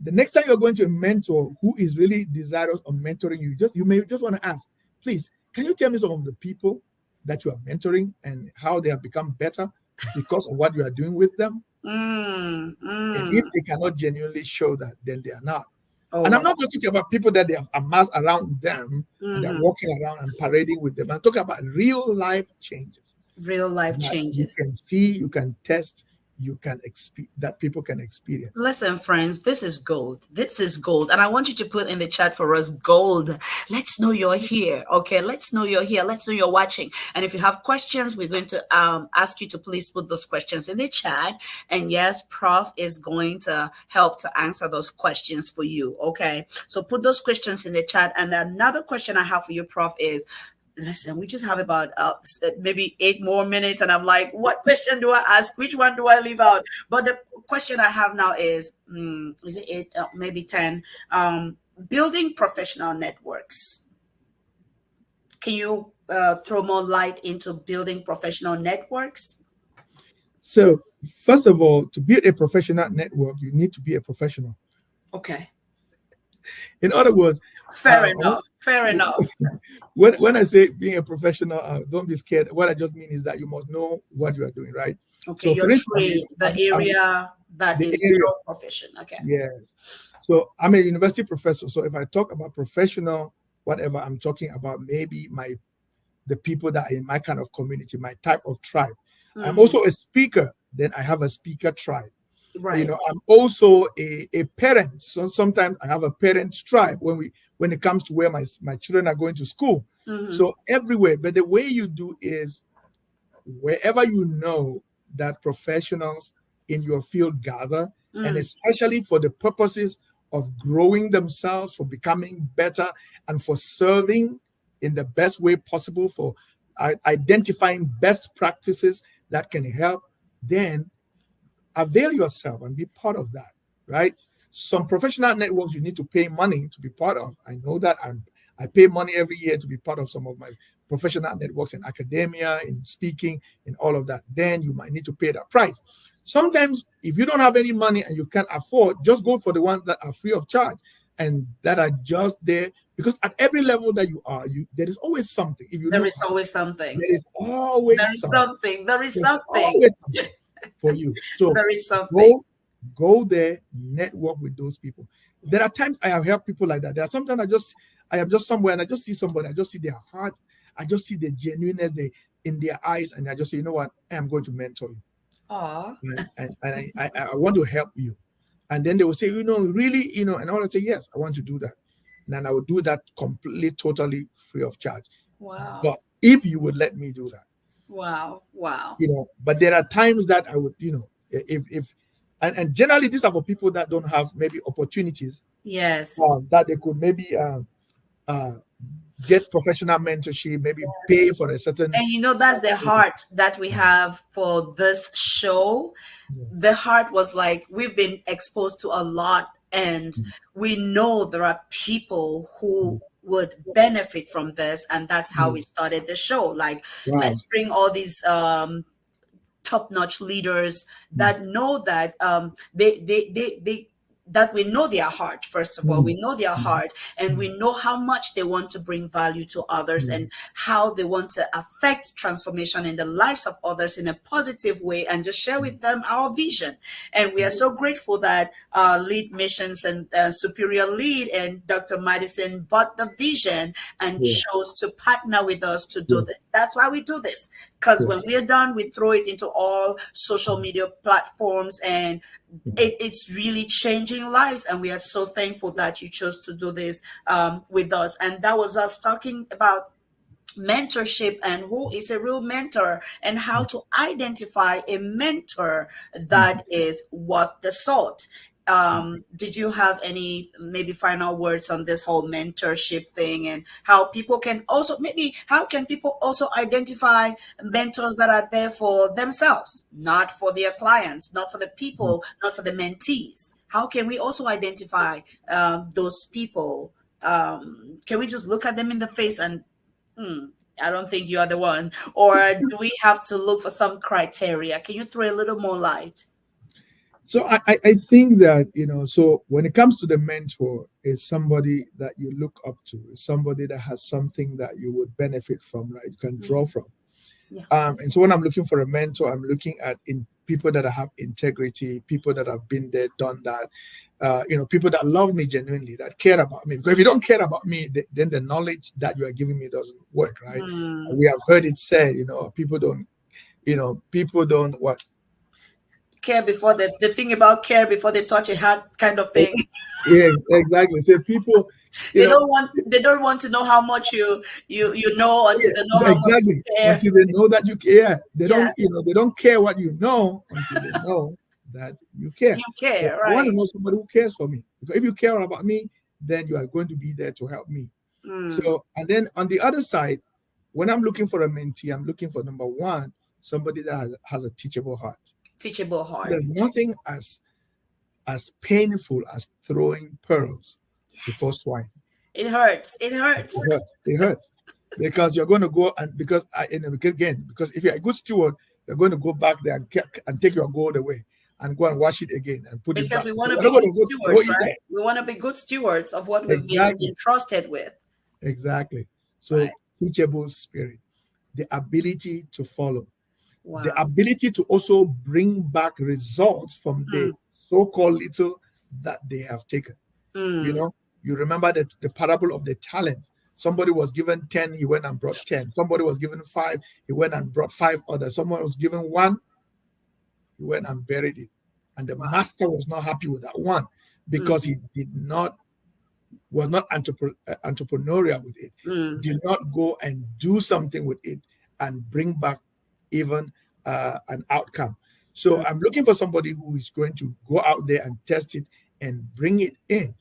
the next time you're going to a mentor who is really desirous of mentoring you, you may just want to ask, please, can you tell me some of the people that you are mentoring and how they have become better because of what you are doing with them? Mm. And Mm. if they cannot genuinely show that, then they are not. Oh, And I'm wow. not just talking about people that they have amassed around them and they're Mm-hmm. walking around and parading with them. I'm talking about real life changes Real life that you can changes. see, you can test, that people can experience. Listen, friends, this is gold. This is gold. And I want you to put in the chat for us gold. Let's know you're here. Okay. Let's know you're here. Let's know you're watching. And if you have questions, we're going to ask you to please put those questions in the chat. And yes, Prof is going to help to answer those questions for you. Okay. So put those questions in the chat. And another question I have for you, Prof, is listen, we just have about maybe 8 more minutes, and I'm like, what question do I ask? Which one do I leave out? But the question I have now is it eight, maybe 10? Building professional networks. Can you throw more light into building professional networks? So, first of all, to build a professional network, you need to be a professional. Okay. In other words, Fair enough. Fair enough. when I say being a professional, don't be scared. What I just mean is that you must know what you are doing, right? Okay. So, Your for instance, trade, the area that the is area, your profession. Okay. yes. So, I'm a university professor. So, if I talk about professional, whatever, I'm talking about maybe the people that are in my kind of community, my type of tribe. I'm Mhm. also a speaker. Then I have a speaker tribe. Right. I'm also a parent. So sometimes I have a parent tribe when it comes to where my children are going to school. Mhm. So everywhere. But the way you do is wherever you know that professionals in your field gather, and Mm. especially for the purposes of growing themselves, for becoming better, and for serving in the best way possible, for identifying best practices that can help, then avail yourself and be part of that, right? Some professional networks you need to pay money to be part of. I know that I pay money every year to be part of some of my professional networks in academia, in speaking, in all of that. Then you might need to pay that price. Sometimes, if you don't have any money and you can't afford, just go for the ones that are free of charge and that are just there. Because at every level that you are, there is always something. If you There look, is always something. there is always There is something. something. There is There's something. always something for you. So There is something. go there, network with those people. There are times I have helped people like that. There are sometimes I am just somewhere and I just see somebody, I just see their heart, I just see the genuineness in their eyes, and I just say, you know what, I am going to mentor you. Aw. And I want to help you. And then they will say, really, and I want to say, yes, I want to do that. And then I will do that completely, totally free of charge. Wow. But if you would let me do that. Wow. Wow. But there are times that I would, if and generally these are for people that don't have maybe opportunities Yes. that they could maybe uh, get professional mentorship, maybe pay Yes. for a certain. And that's the heart that we have for this show. The heart was like, we've been exposed to a lot, and we know there are people who would benefit from this, and that's how we started the show. Like, Wow. let's bring all these top-notch leaders that know that they that we know their heart. First of all, we know their heart, and we know how much they want to bring value to others, and how they want to affect transformation in the lives of others in a positive way, and just share with them our vision. And we are so grateful that lead missions and superior lead and Dr. Madison bought the vision and chose to partner with us to do this. That's why we do this, because when we're done, we throw it into all social media platforms, and it's really changing lives. And we are so thankful that you chose to do this with us. And that was us talking about mentorship and who is a real mentor, and how to identify a mentor that is worth the salt. Did you have any maybe final words on this whole mentorship thing, and how people can also, maybe how can people also identify mentors that are there for themselves, not for their clients, not for the people, not for the mentees? How can we also identify those people? Can we just look at them in the face and I don't think you are the one? Or do we have to look for some criteria? Can you throw a little more light? So I think that, so when it comes to the mentor, is somebody that you look up to, is somebody that has something that you would benefit from, right? You can draw from. Yeah. And so when I'm looking for a mentor, I'm looking at in people that have integrity, people that have been there, done that, people that love me genuinely, that care about me. Because if you don't care about me, then the knowledge that you are giving me doesn't work, right? We have heard it said, people don't what? Care before the thing about care before they touch a heart kind of thing. Yeah, exactly. So people, They don't want to know how much you know until they know how much exactly, you care. until they know that you care. They Yeah. don't, they don't care what you know until they know that you care. You care, So I want right? to know somebody who cares for me. Because if you care about me, then you are going to be there to help me. So, and then on the other side, when I'm looking for a mentee, I'm looking for number one, somebody that has a teachable heart. Teachable heart. There's nothing as painful as throwing pearls before swine. It hurts. It hurts. It hurts. Because you're going to go and because if you're a good steward, you're going to go back there and take your gold away and go and wash it again and put it back. Because we want to You're be not good going to go stewards, in right? there. We want to be good stewards of what we've been Exactly. entrusted with. Exactly. So Right. teachable spirit, the ability to follow, Wow. the ability to also bring back results from the so-called little that they have taken. You remember that the parable of the talents. Somebody was given 10, he went and brought 10. Somebody was given 5, he went and brought 5 others. Someone was given 1, he went and buried it. And the master was not happy with that one because he was not entrepreneurial with it, did not go and do something with it and bring back even an outcome. So I'm looking for somebody who is going to go out there and test it and bring it in.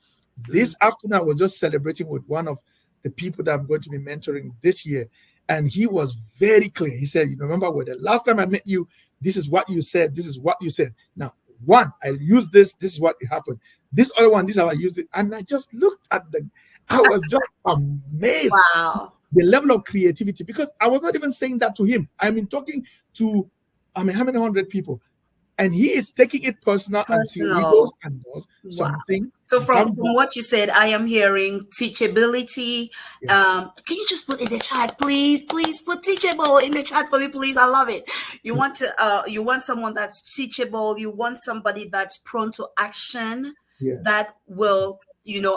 This afternoon, I was just celebrating with one of the people that I'm going to be mentoring this year. And he was very clear. He said, remember when the last time I met you, this is what you said. This is what you said. Now, one, I used this. This is what happened. This other one, this is how I used it. And I just looked at I was just amazed. Wow. The level of creativity, because I was not even saying that to him. I mean, talking to, how many hundred people. And he is taking it personal. Until he goes and does something. So from what you said, I am hearing teachability. Can you just put in the chat, please? Please put teachable in the chat for me, please. I love it. You want someone that's teachable. You want somebody that's prone to action, that will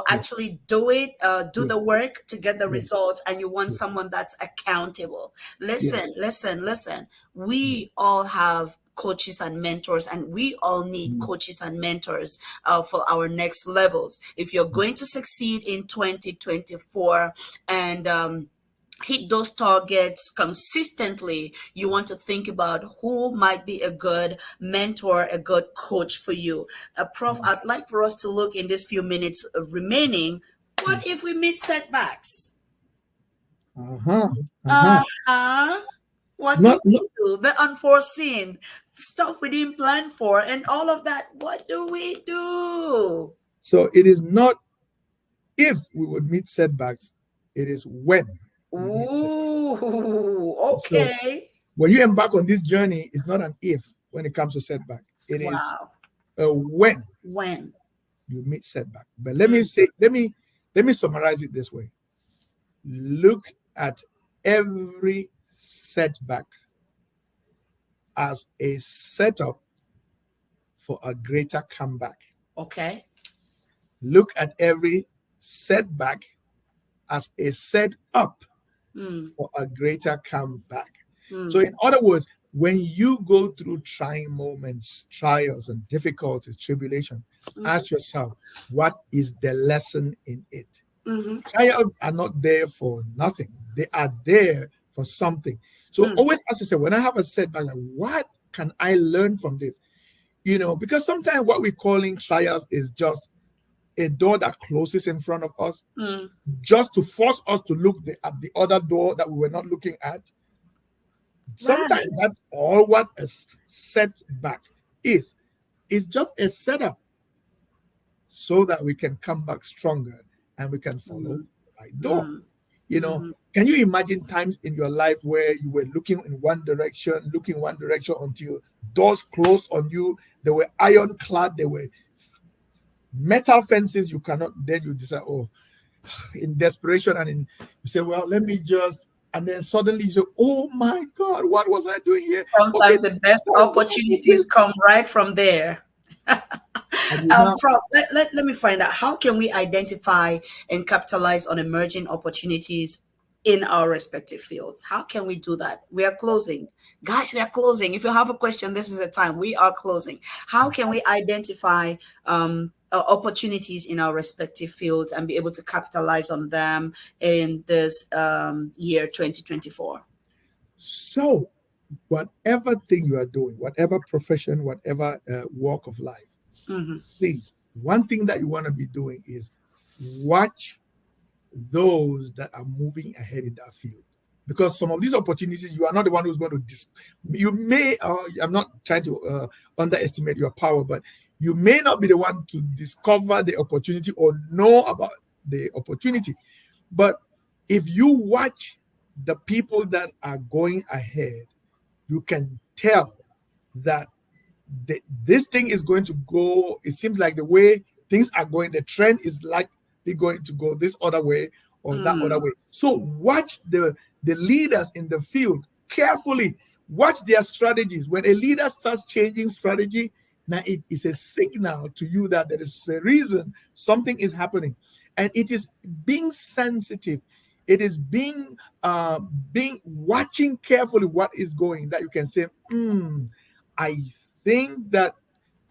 actually do it, do the work to get the results. And you want someone that's accountable. Listen. We all have coaches and mentors, and we all need coaches and mentors for our next levels. If you're going to succeed in 2024 and hit those targets consistently, you want to think about who might be a good mentor, a good coach for you. Prof, I'd like for us to look in these few minutes remaining. What if we meet setbacks? Uh-huh. Uh-huh. Uh-huh. What do Not, we do? The unforeseen stuff we didn't plan for and all of that. What do we do? so it is not if we would meet setbacks, it is when we meet setbacks. Ooh, So okay. when you embark on this journey, it's not an if when it comes to setback. It is Wow. a when When? you meet setback. But let me summarize it this way. Look at every setback as a setup for a greater comeback. Okay. Look at every setback as a setup Mm, for a greater comeback. So, mm, in other words, when you go through trying moments, trials, and difficulties, tribulation, mm, ask yourself, what is the lesson in it? mhm, Trials are not there for nothing, they are there for something. So, mm, always ask yourself, when I have a setback, like, what can I learn from this? Because sometimes what we're calling trials is just a door that closes in front of us, mm. just to force us to look at the other door that we were not looking at. Sometimes Right. that's all what a setback is. It's just a setup so that we can come back stronger and we can follow Mm, the right door. mm, You know, mhm. can you imagine times in your life where you were looking one direction until doors closed on you? They were ironclad, they were metal fences. You cannot, then you decide, oh, in desperation, and you say, well, let me just, and then suddenly you say, oh my God, what was I doing here? Okay, Sometimes the best that's what I did opportunities this. come right from there. And you now, Prof, let me find out, how can we identify and capitalize on emerging opportunities in our respective fields? How can we do that? We are closing. Guys, we are closing. If you have a question, this is the time. We are closing. How can we identify opportunities in our respective fields and be able to capitalize on them in this year 2024? so whatever thing you are doing, whatever profession, whatever walk of life, Mm-hmm. please, one thing that you want to be doing is watch those that are moving ahead in that field. Because some of these opportunities, you are not the one who's going to you may, I'm not trying to underestimate your power, but you may not be the one to discover the opportunity or know about the opportunity. But if you watch the people that are going ahead, you can tell that this thing is going to go. It seems like the way things are going, the trend is likely going to go this other way or that other Mm, way. So watch the leaders in the field carefully. Watch their strategies. When a leader starts changing strategy, now it is a signal to you that there is a reason something is happening, and it is being sensitive. It is being watching carefully what is going, that you can say, I think that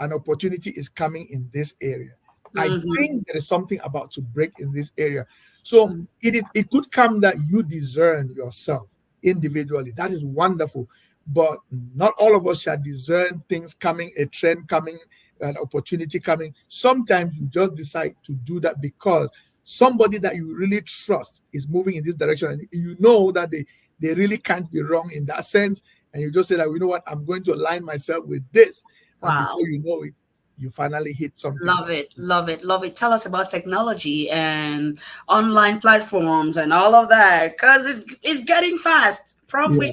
an opportunity is coming in this area. I mhm, think there is something about to break in this area. So mm, it could come that you discern yourself individually. That is wonderful. But not all of us shall discern things coming, a trend coming, an opportunity coming. Sometimes you just decide to do that because somebody that you really trust is moving in this direction, and you know that they really can't be wrong in that sense. And you just say that, you know what, I'm going to align myself with this. And wow. before you know it, you finally hit something. Love it, love it, love it. Tell us about technology and online platforms and all of that, because it's getting fast. Prof, Yeah,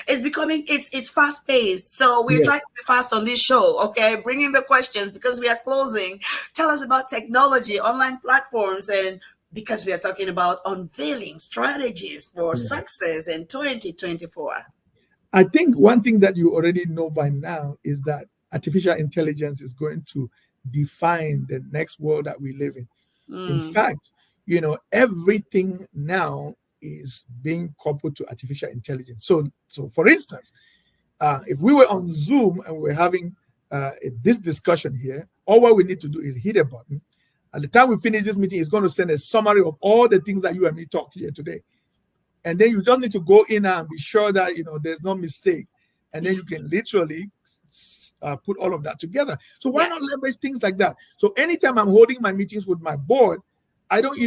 it's becoming, it's fast paced. So we're yeah. trying to be fast on this show. Okay, bringing the questions because we are closing. Tell us about technology, online platforms, and because we are talking about unveiling strategies for Yeah. success in 2024. I think one thing that you already know by now is that artificial intelligence is going to define the next world that we live in. In Mm, fact, everything now is being coupled to artificial intelligence. So for instance, if we were on Zoom and we're having this discussion here, all what we need to do is hit a button. At the time we finish this meeting, it's going to send a summary of all the things that you and me talked here today. And then you just need to go in and be sure that there's no mistake, and then you can literally put all of that together. So why not leverage things like that? So anytime I'm holding my meetings with my board, I don't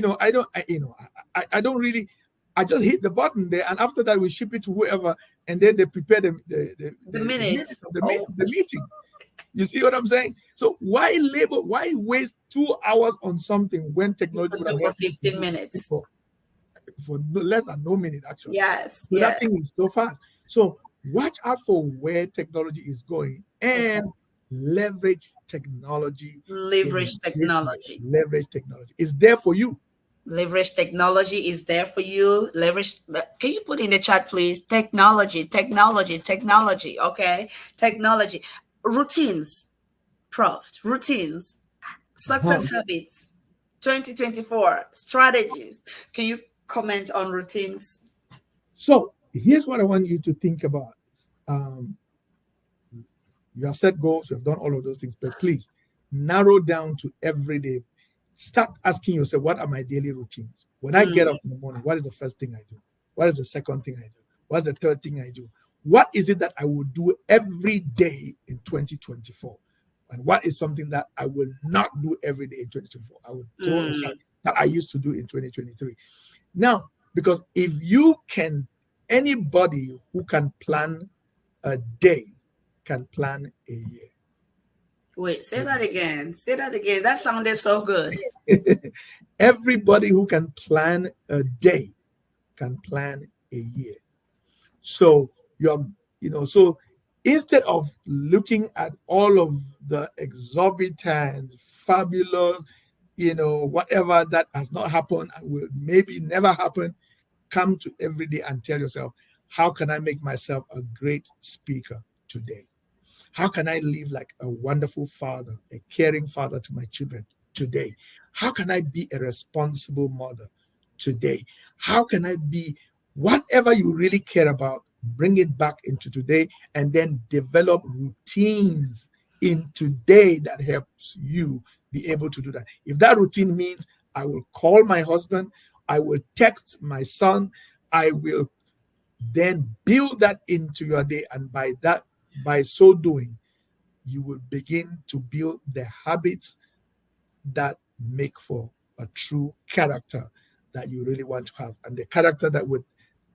really. I just hit the button there, and after that we ship it to whoever, and then they prepare the minutes of the meeting. You see what I'm saying? So why waste 2 hours on something when technology would have for 15 minutes for less than no minute actually? Yes. So that thing is so fast. So watch out for where technology is going and leverage technology. Leverage technology. Leverage technology. It's there for you. Leverage technology is there for you. Leverage. Can you put in the chat, please? Technology. Okay. Technology. Routines. Prof. Routines. Success habits. 2024 strategies. Can you comment on routines? So here's what I want you to think about. You have set goals, you have done all of those things, but please narrow down to every day. Start asking yourself, what are my daily routines? When I get up in the morning, what is the first thing I do? What is the second thing I do? What's the third thing I do? What is it that I will do every day in 2024? And what is something that I will not do every day in 2024? I will throw aside that I used to do in 2023. Now, because if you can, anybody who can plan a day can plan a year. Wait, say that again. That sounded so good. Everybody who can plan a day can plan a year. So so instead of looking at all of the exorbitant, fabulous, whatever that has not happened and will maybe never happen, come to every day and tell yourself, how can I make myself a great speaker today? How can I live like a wonderful father, a caring father to my children today? How can I be a responsible mother today? How can I be whatever you really care about, bring it back into today, and then develop routines in today that helps you be able to do that. If that routine means I will call my husband, I will text my son, I will then build that into your day, and by so doing, you will begin to build the habits that make for a true character that you really want to have, and the character that would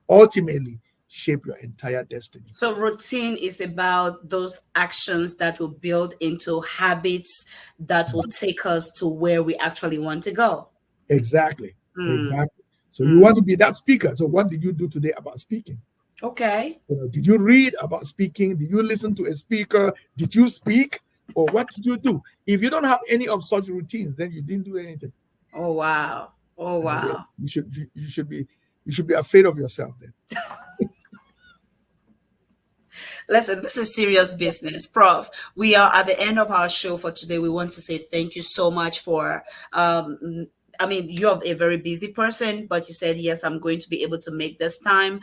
ultimately shape your entire destiny. So routine is about those actions that will build into habits that will take us to where we actually want to go. Exactly. So you want to be that speaker. So what did you do today about speaking? Okay. Did you read about speaking? Did you listen to a speaker? Did you speak? Or what did you do? If you don't have any of such routines, then you didn't do anything. Oh wow. You should be afraid of yourself then. Listen, this is serious business. Prof, we are at the end of our show for today. We want to say thank you so much for you're a very busy person, but you said, yes, I'm going to be able to make this time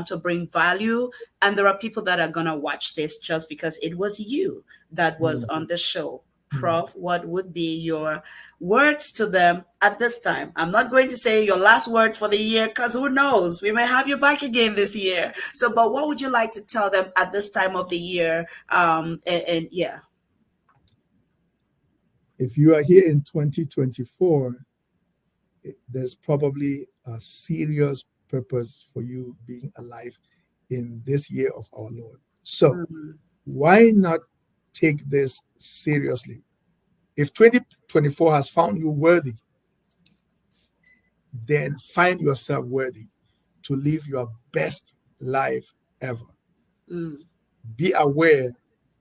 to bring value. And there are people that are going to watch this just because it was you that was on the show. Prof, what would be your words to them at this time? I'm not going to say your last word for the year, because who knows? We may have you back again this year. So, but what would you like to tell them at this time of the year? If you are here in 2024, there's probably a serious purpose for you being alive in this year of our Lord. So why not take this seriously? If 2024 has found you worthy, then find yourself worthy to live your best life ever. Be aware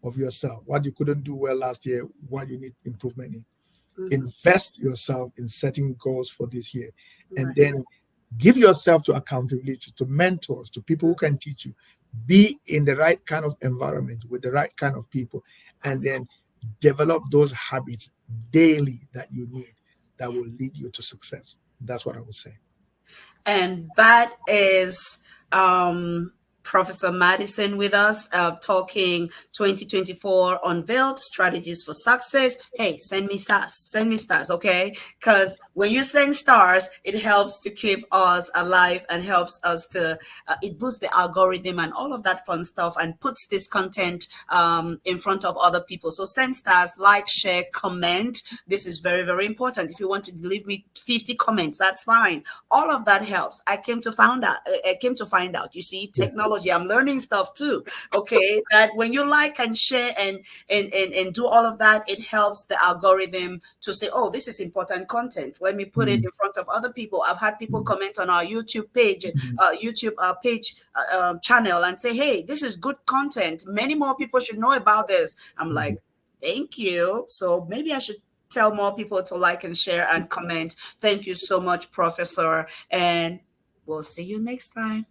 of yourself, what you couldn't do well last year, what you need improvement in. Invest yourself in setting goals for this year, and then give yourself to accountability, to mentors, to people who can teach you. Be in the right kind of environment with the right kind of people, and then develop those habits daily that you need that will lead you to success. That's what I would say. And that is Professor Madison with us, talking 2024 Unveiled Strategies for Success. Hey, send me stars, okay? Because when you send stars, it helps to keep us alive and helps us to, it boosts the algorithm and all of that fun stuff and puts this content in front of other people. So send stars, like, share, comment. This is very, very important. If you want to leave me 50 comments, that's fine. All of that helps. I came to find out, you see, technology, I'm learning stuff too, okay, that when you like and share and do all of that, it helps the algorithm to say, oh, this is important content, let me put it in front of other people. I've had people comment on our YouTube page, channel, and say, hey, this is good content, many more people should know about this. I'm like, thank you. So maybe I should tell more people to like and share and comment. Thank you so much, Professor, and we'll see you next time.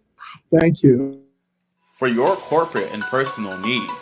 Thank you. For your corporate and personal needs,